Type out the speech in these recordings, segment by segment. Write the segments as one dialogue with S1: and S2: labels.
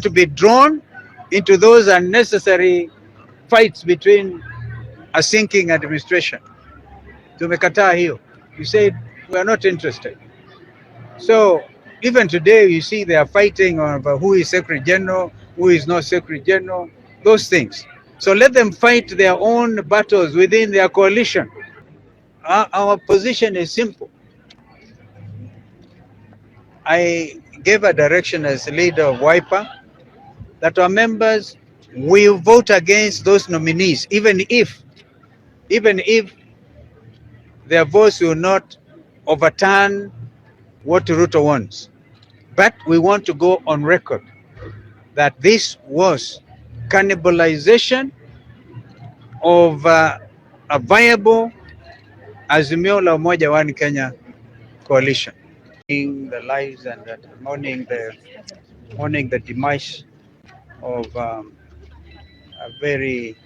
S1: to be drawn into those unnecessary fights between a sinking administration. Tumekataa hiyo. We said we are not interested. So even today you see they are fighting over who is Secretary General, who is not Secretary General, those things. So let them fight their own battles within their coalition. Our position is simple. I gave a direction as leader of Wiper that our members will vote against those nominees, even if their votes will not overturn what Ruto wants. But we want to go on record that this was cannibalization of a viable Azimio la Umoja One Kenya coalition. The lives and mourning the demise of a very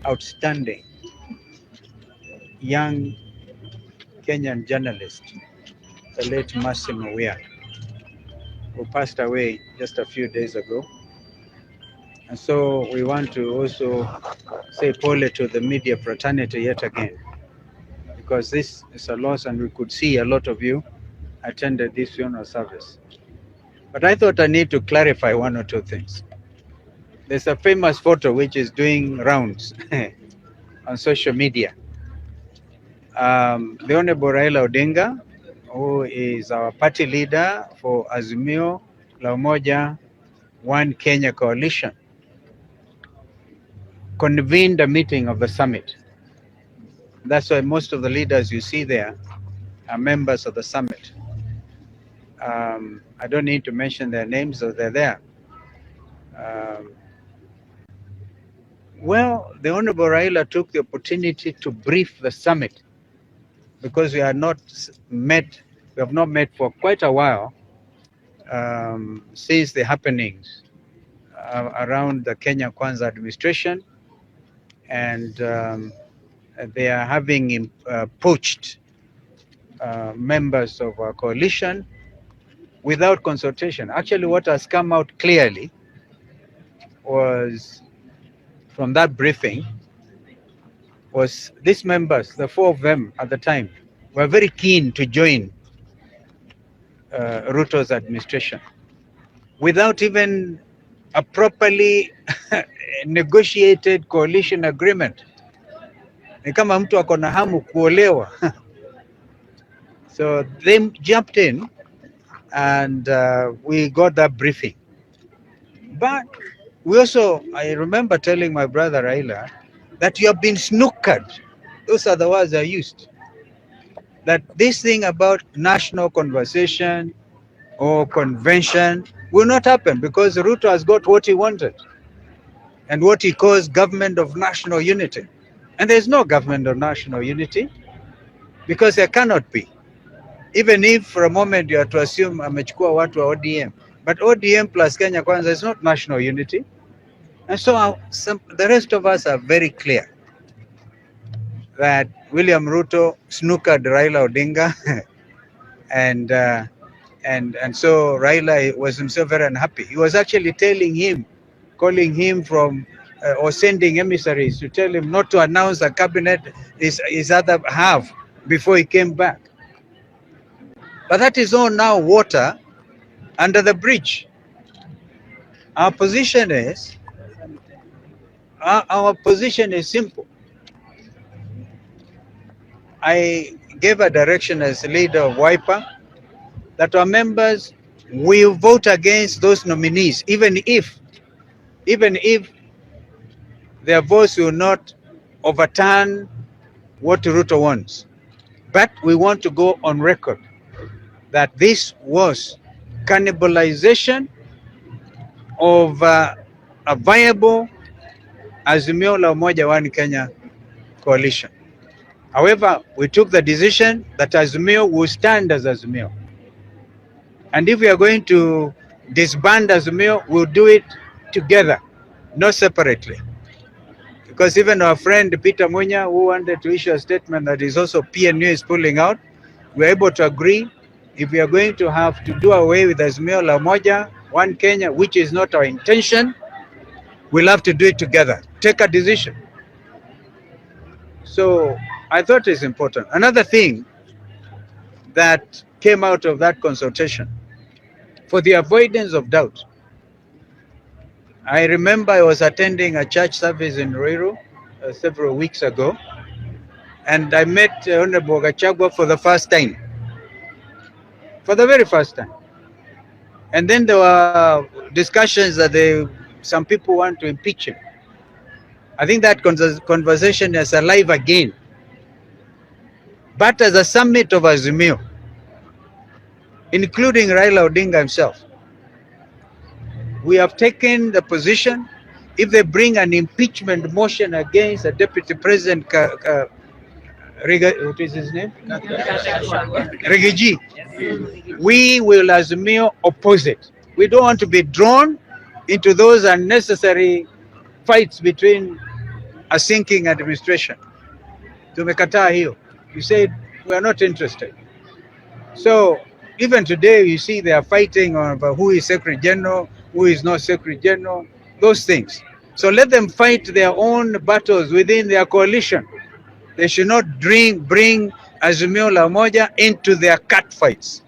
S1: outstanding young Kenyan journalist, the late Massimo Wea, who passed away just a few days ago. And so we want to also say pole to the media fraternity yet again, because this is a loss and we could see a lot of you attended this funeral service. But I thought I need to clarify one or two things. There's a famous photo which is doing rounds on social media. The Honorable Raila Odinga, who is our party leader for Azimio la Umoja One Kenya coalition, convened a meeting of the summit. That's why most of the leaders you see there are members of the summit. I don't need to mention their names, so they're there. Well, the Honorable Raila took the opportunity to brief the summit because we have not met for quite a while since the happenings around the Kenya Kwanza administration, and they are having poached members of our coalition without consultation. Actually, what has come out clearly was from that briefing was these members, the four of them at the time, were very keen to join Ruto's administration without even a properly negotiated coalition agreement. Ni kama mtu ako na hamu kuolewa. So they jumped in and we got that briefing. But we also, I remember telling my brother Raila that you have been snookered. Those are the words I used. That this thing about national conversation or convention will not happen because Ruto has got what he wanted and what he calls government of national unity. And there's no government of national unity because there cannot be. Even if for a moment you are to assume amechukua watu wa ODM. But ODM plus Kenya Kwanza is not national unity. And so the rest of us are very clear that William Ruto snookered Raila Odinga and so Raila was himself very unhappy. He was actually calling him from or sending emissaries to tell him not to announce a cabinet his other half before he came back. But that is all now water under the bridge. Our position is simple. I gave a direction as leader of Wiper that our members will vote against those nominees, even if their votes will not overturn what Ruto wants. But we want to go on record that this was cannibalization of a viable Azimio la Umoja One Kenya coalition. However, we took the decision that Azimio will stand as Azimio. And if we are going to disband Azimio, we'll do it together, not separately. Because even our friend Peter Munya, who wanted to issue a statement that is also PNU is pulling out, we're able to agree if we are going to have to do away with Azimio la Umoja, One Kenya, which is not our intention, we'll have to do it together. Take a decision. So I thought it's important. Another thing that came out of that consultation, for the avoidance of doubt, I remember I was attending a church service in Ruto several weeks ago, and I met Honorable Gachagua for the first time, for the very first time. And then there were discussions that some people want to impeach him. I think that conversation is alive again. But as a summit of Azimio, including Raila Odinga himself, we have taken the position, if they bring an impeachment motion against a deputy president, what is his name? Rigiji, we will Azimio oppose it. We don't want to be drawn into those unnecessary fights between a sinking administration. Tumekataa hiyo. You said we are not interested. So even today, you see they are fighting over who is Secretary General, who is not Secretary General, those things. So let them fight their own battles within their coalition. They should not bring Azimio la Umoja into their cat fights.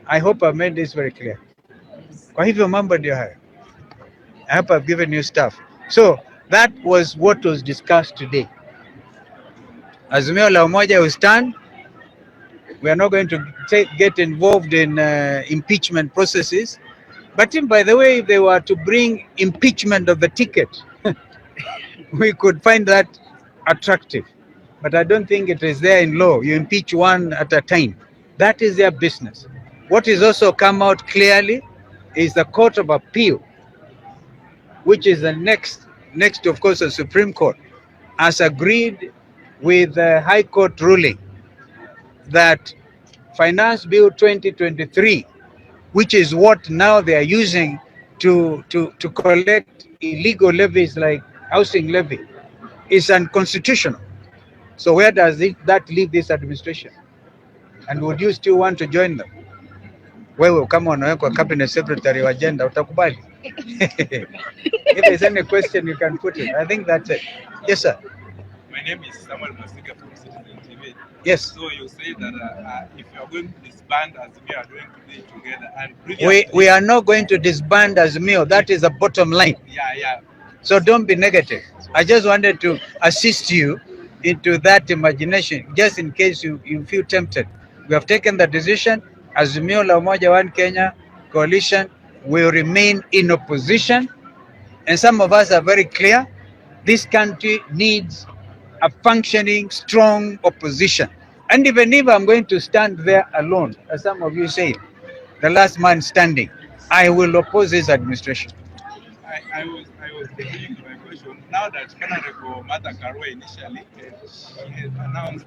S1: I hope I've made this very clear. Kwa hivyo mambo ndio haya. I hope I've given you stuff. So that was what was discussed today. Azimio la Umoja will stand. We are not going to get involved in impeachment processes. But by the way, if they were to bring impeachment of the ticket, we could find that attractive. But I don't think it is there in law. You impeach one at a time. That is their business. What is also come out clearly is the Court of Appeal, which is the next of course, the Supreme Court, has agreed with the High Court ruling that Finance Bill 2023, which is what now they are using to collect illegal levies like housing levy, is unconstitutional. So where does that leave this administration? And would you still want to join them? Wewe kama unawekwa cabinet secretary wa agenda utakubali? If there's any question you can put it. I think that's it. Yes, sir.
S2: My name is Samuel Masiga from Citizen TV.
S1: Yes.
S2: So you say that if you are going to disband Azimio, are going to do it together. And
S1: we are not going to disband Azimio. That is the bottom line.
S2: Yeah.
S1: So don't be negative. I just wanted to assist you into that imagination, just in case you feel tempted. We have taken the decision. Azimio la Umoja One Kenya coalition will remain in opposition. And some of us are very clear. This country needs a functioning, strong opposition. And even if I'm going to stand there alone, as some of you say, the last man standing, I will oppose this administration.
S2: I was thinking my question. Now that Honorable Martha Karua initially, she has announced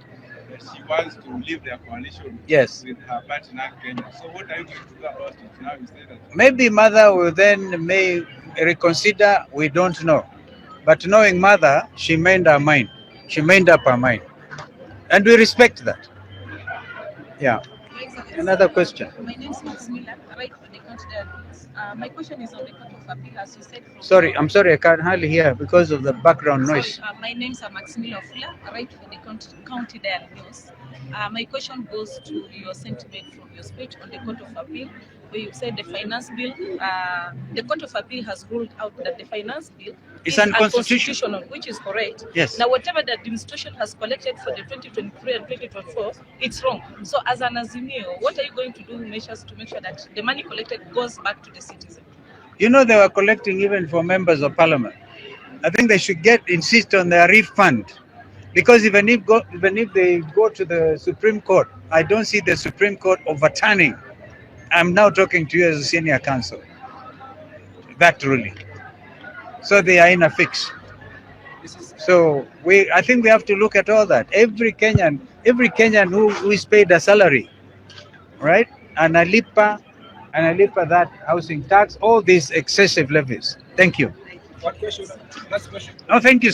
S2: that she wants to leave their coalition with her partner Kenya. So what are you going to do about it now? You say that
S1: maybe Mother will then may reconsider. We don't know. But knowing Mother, she made her mind. She made up her mind. And we respect that. Yeah. Another question.
S3: My name is Maximilian, right for the country. My question is on the Court of Appeal, as you said.
S1: I'm sorry, I can't hardly hear because of the background noise.
S3: My name is Maximilian Fula, right for the county news. My question goes to your sentiment from your speech on the Court of Appeal, where you said the finance bill, the Court of Appeal has ruled out that the finance bill is unconstitutional, which is correct.
S1: Yes.
S3: Now, whatever the administration has collected for the 2023 and 2024, it's wrong. So, as an Azimio, what are you going to do measures to make sure that the money collected goes back to the citizen?
S1: You know, they were collecting even for members of parliament. I think they should insist on their refund. Because even if they go to the Supreme Court, I don't see the Supreme Court overturning. I'm now talking to you as a senior counsel. That ruling. So they are in a fix. So I think we have to look at all that. Every Kenyan who is paid a salary, right? Analipa that housing tax, all these excessive levies. Thank you.
S2: what question? Last question.
S1: Oh, thank you.